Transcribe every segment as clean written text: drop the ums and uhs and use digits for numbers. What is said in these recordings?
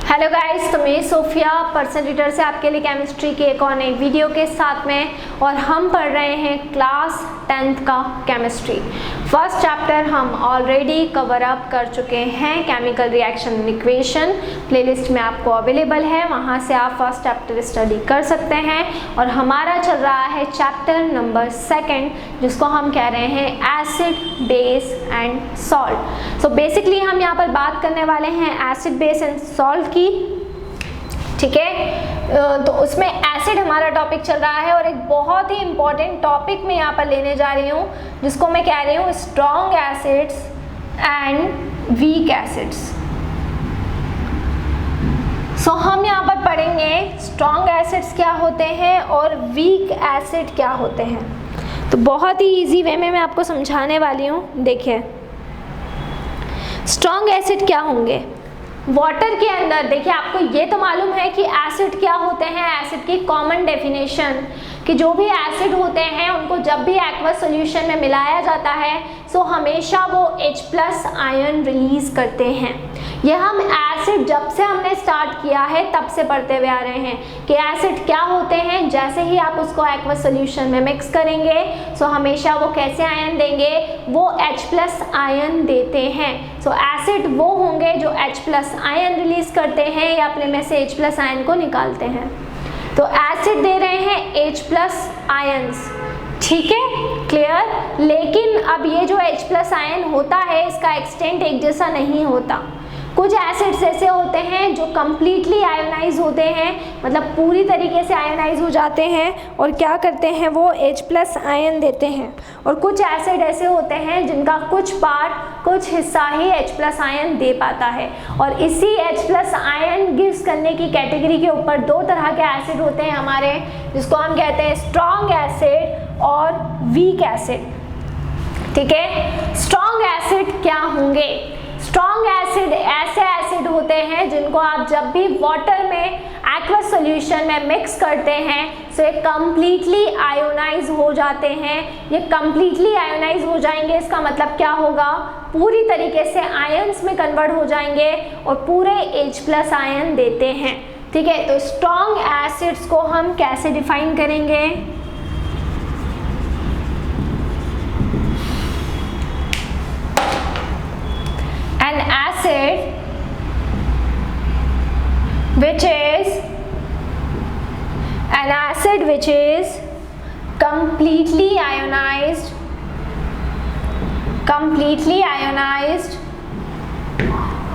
Hello guys, तो मैं Sophia person reader से आपके लिए केमिस्ट्री की एक और नई वीडियो के साथ में, और हम पढ़ रहे हैं क्लास 10th का केमिस्ट्री। फर्स्ट चैप्टर हम ऑलरेडी कवर अप कर चुके हैं, केमिकल रिएक्शन इक्वेशन प्लेलिस्ट में आपको अवेलेबल है, वहां से आप फर्स्ट चैप्टर स्टडी कर सकते हैं। और हमारा चल रहा है चैप्टर नंबर 2, जिसको हम कह रहे हैं acid, base and salt. So basically हम यहाँ पर बात करने वाले हैं एसिड, बेस एंड सॉल्ट की, ठीक है। तो उसमें एसिड हमारा टॉपिक चल रहा है, और एक बहुत ही इंपॉर्टेंट टॉपिक मैं यहाँ पर लेने जा रही हूँ, जिसको मैं कह रही हूँ strong acids and weak acids. So हम यहाँ पर पढ़ेंगे स्ट्रॉन्ग एसिड्स क्या होते हैं और वीक एसिड क्या होते हैं। तो बहुत ही इजी वे में मैं आपको समझाने वाली हूँ। देखिए, स्ट्रॉन्ग एसिड क्या होंगे। वाटर के अंदर देखिए, आपको ये तो मालूम है कि एसिड क्या होते हैं। एसिड की कॉमन डेफिनेशन कि जो भी एसिड होते हैं उनको जब भी एक्वस सॉल्यूशन में मिलाया जाता है सो हमेशा वो H+ आयन रिलीज करते हैं। ये हम एसिड जब से हमने स्टार्ट किया है तब से पढ़ते हुए आ रहे हैं कि एसिड क्या होते हैं। जैसे ही आप उसको एक्वस सॉल्यूशन में मिक्स करेंगे सो हमेशा वो कैसे आयन देंगे, वो H+ आयन देते हैं। सो एसिड वो होंगे जो H+ आयन रिलीज करते हैं या अपने में से H+ आयन को निकालते हैं। तो एसिड दे रहे हैं H+ आयन्स, ठीक है, क्लियर। लेकिन अब ये जो H+ आयन होता है इसका एक्सटेंट एक जैसा नहीं होता। कुछ एसिड्स ऐसे होते हैं जो कम्प्लीटली आयोनाइज होते हैं, मतलब पूरी तरीके से आयोनाइज हो जाते हैं और क्या करते हैं, वो H+ आयन देते हैं। और कुछ एसिड ऐसे होते हैं जिनका कुछ पार्ट, कुछ हिस्सा ही H+ आयन दे पाता है। और इसी H+ आयन गिव्स करने की कैटेगरी के ऊपर दो तरह के एसिड होते हैं हमारे, जिसको हम कहते हैं स्ट्रॉन्ग एसिड और वीक एसिड, ठीक है। स्ट्रॉन्ग एसिड क्या होंगे। स्ट्रॉन्ग एसिड ऐसे एसिड होते हैं जिनको आप जब भी वाटर में एक्वस सॉल्यूशन में मिक्स करते हैं तो ये कम्प्लीटली आयोनाइज हो जाते हैं। ये कम्प्लीटली आयोनाइज हो जाएंगे, इसका मतलब क्या होगा, पूरी तरीके से आयंस में कन्वर्ट हो जाएंगे और पूरे H+ आयन देते हैं, ठीक है। तो स्ट्रॉन्ग एसिड्स को हम कैसे डिफाइन करेंगे। An acid which is completely ionized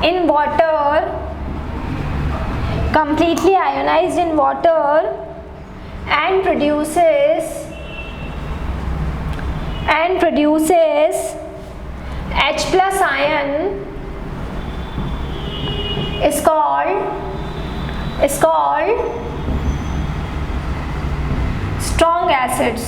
in water, and produces H+ ion is called strong acids,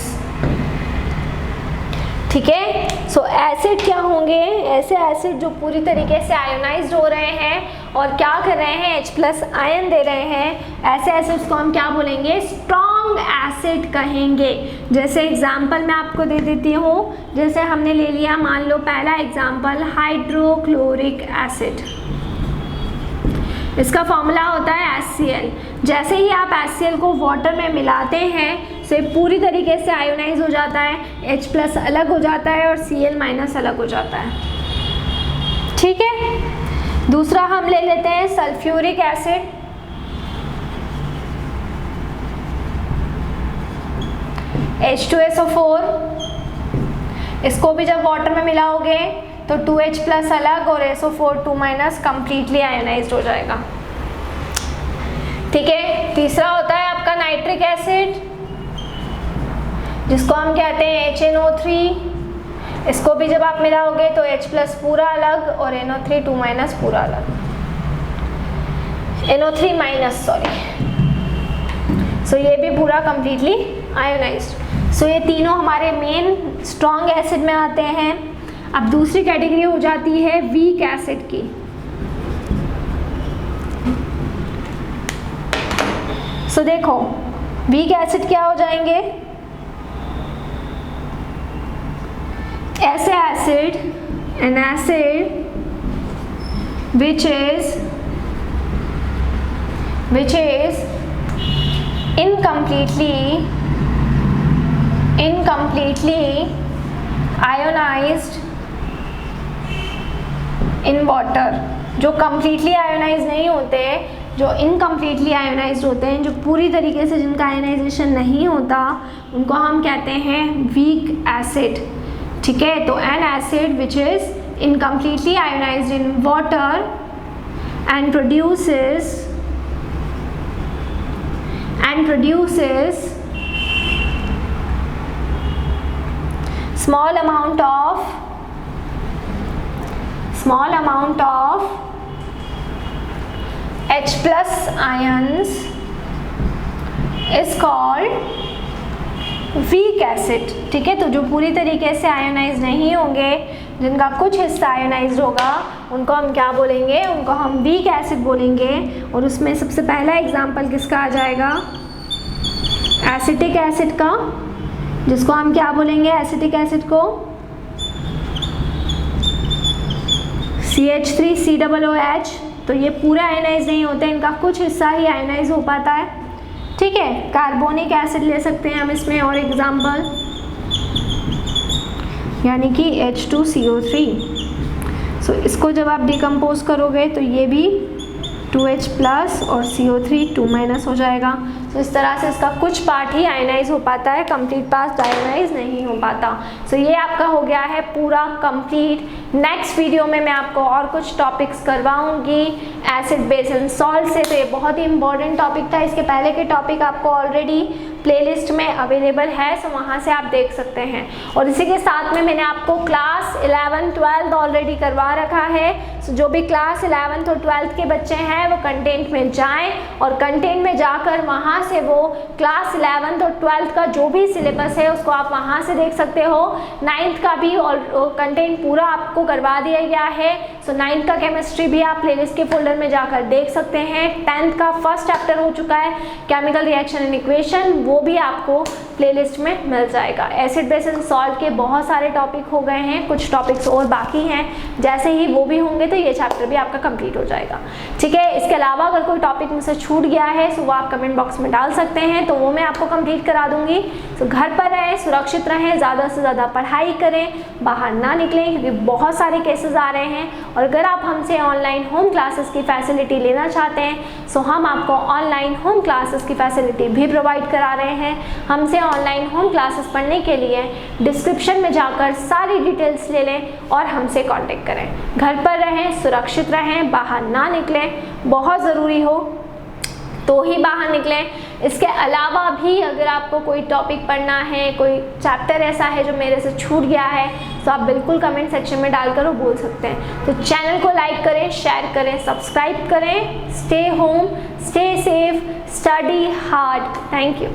ठीक है। सो एसिड क्या होंगे, ऐसे एसिड जो पूरी तरीके से आयोनाइज्ड हो रहे हैं और क्या कर रहे हैं, H+ आयन दे रहे हैं। ऐसे एसिड्स को हम क्या बोलेंगे, स्ट्रॉन्ग एसिड कहेंगे। जैसे एग्जांपल मैं आपको दे देती हूँ, जैसे हमने ले लिया, मान लो पहला एग्जांपल हाइड्रोक्लोरिक एसिड, इसका फॉर्मूला होता है HCl। जैसे ही आप HCl को वाटर में मिलाते हैं तो पूरी तरीके से आयोनाइज हो जाता है, H+ अलग हो जाता है और Cl- अलग हो जाता है, ठीक है। दूसरा हम ले लेते हैं सल्फ्यूरिक एसिड। H2SO4, इसको भी जब वाटर में मिलाओगे तो 2H+ अलग और SO4 2- कम्प्लीटली आयोनाइज्ड हो जाएगा, ठीक है। तीसरा होता है आपका नाइट्रिक एसिड, जिसको हम कहते हैं HNO3। इसको भी जब आप मिलाओगे तो H+ पूरा अलग और NO3 2- पूरा अलग, NO3- सॉरी। सो ये भी पूरा कम्प्लीटली आयोनाइज्ड। सो ये तीनों हमारे मेन स्ट्रॉन्ग एसिड में आते हैं। अब दूसरी कैटेगरी हो जाती है वीक एसिड की। सो देखो, वीक एसिड क्या हो जाएंगे, ऐसे acid, an acid which is which is incompletely ionized in water। जो completely ionized नहीं होते, जो इनकम्प्लीटली आयोनाइज्ड होते हैं, जो पूरी तरीके से जिनका आयोनाइजेशन नहीं होता, उनको हम कहते हैं वीक एसिड। ठीक है, तो N acid which is incompletely ionised in water and produces small amount of H plus ions is called weak acid। ठीक है, तो जो पूरी तरीके से आयोनाइज नहीं होंगे, जिनका कुछ हिस्सा आयोनाइज होगा, उनको हम क्या बोलेंगे? उनको हम वीक एसिड बोलेंगे। और उसमें सबसे पहला एग्जाम्पल किसका आ जाएगा? एसिटिक एसिड का, जिसको हम क्या बोलेंगे? एसिटिक एसिड को CH3COOH। तो ये पूरा आयनाइज नहीं होते, इनका कुछ हिस्सा ही आयनाइज हो पाता है। ठीक है, कार्बोनिक एसिड ले सकते हैं हम इसमें और एग्जाम्पल, यानी कि H2CO3। सो इसको जब आप डिकम्पोज करोगे तो ये भी 2H प्लस और CO3 2- हो जाएगा। तो इस तरह से इसका कुछ पार्ट ही आयनाइज हो पाता है, कंप्लीट पार्ट आयनाइज नहीं हो पाता। सो ये आपका हो गया है पूरा कंप्लीट। नेक्स्ट वीडियो में मैं आपको और कुछ टॉपिक्स करवाऊंगी एसिड बेस एंड सॉल्ट से। तो ये बहुत ही इंपॉर्टेंट टॉपिक था, इसके पहले के टॉपिक आपको ऑलरेडी प्लेलिस्ट में अवेलेबल है, सो वहाँ से आप देख सकते हैं। और इसी के साथ में मैंने आपको क्लास 11, 12 ऑलरेडी करवा रखा है। सो जो भी क्लास 11th और 12th के बच्चे हैं वो कंटेंट में जाएं और कंटेंट में जाकर वहाँ से वो क्लास 11th और 12th का जो भी सिलेबस है उसको आप वहाँ से देख सकते हो। 9th का भी और कंटेंट पूरा आपको करवा दिया गया है। सो 9th का केमिस्ट्री भी आप प्लेलिस्ट के फोल्डर में जाकर देख सकते हैं। 10th का फर्स्ट चैप्टर हो चुका है केमिकल रिएक्शन एंड इक्वेशन, वो भी आपको प्लेलिस्ट में मिल जाएगा। एसिड बेस एंड सॉल्ट के बहुत सारे टॉपिक हो गए हैं, कुछ टॉपिक्स और बाकी हैं। जैसे ही वो भी होंगे तो ये चैप्टर भी आपका कंप्लीट हो जाएगा। ठीक है, इसके अलावा अगर कोई टॉपिक मुझसे छूट गया है तो वो आप कमेंट बॉक्स में डाल सकते हैं, तो वो मैं आपको कंप्लीट करा दूंगी। तो घर पर रहें, सुरक्षित रहें, ज़्यादा से ज़्यादा पढ़ाई करें, बाहर ना निकलें क्योंकि बहुत सारे केसेस आ रहे हैं। और अगर आप हमसे ऑनलाइन होम क्लासेस की फैसिलिटी लेना चाहते हैं तो हम आपको ऑनलाइन होम क्लासेस की फैसिलिटी भी प्रोवाइड करा रहे हैं। हमसे ऑनलाइन होम क्लासेस पढ़ने के लिए डिस्क्रिप्शन में जाकर सारी डिटेल्स ले लें और हमसे कांटेक्ट करें। घर पर रहें, सुरक्षित रहें, बाहर ना निकलें, बहुत ज़रूरी हो तो ही बाहर निकलें। इसके अलावा भी अगर आपको कोई टॉपिक पढ़ना है, कोई चैप्टर ऐसा है जो मेरे से छूट गया है, तो आप बिल्कुल कमेंट सेक्शन में डालकर वो बोल सकते हैं। तो चैनल को लाइक करें, शेयर करें, सब्सक्राइब करें। Stay home, stay safe, study hard. Thank you.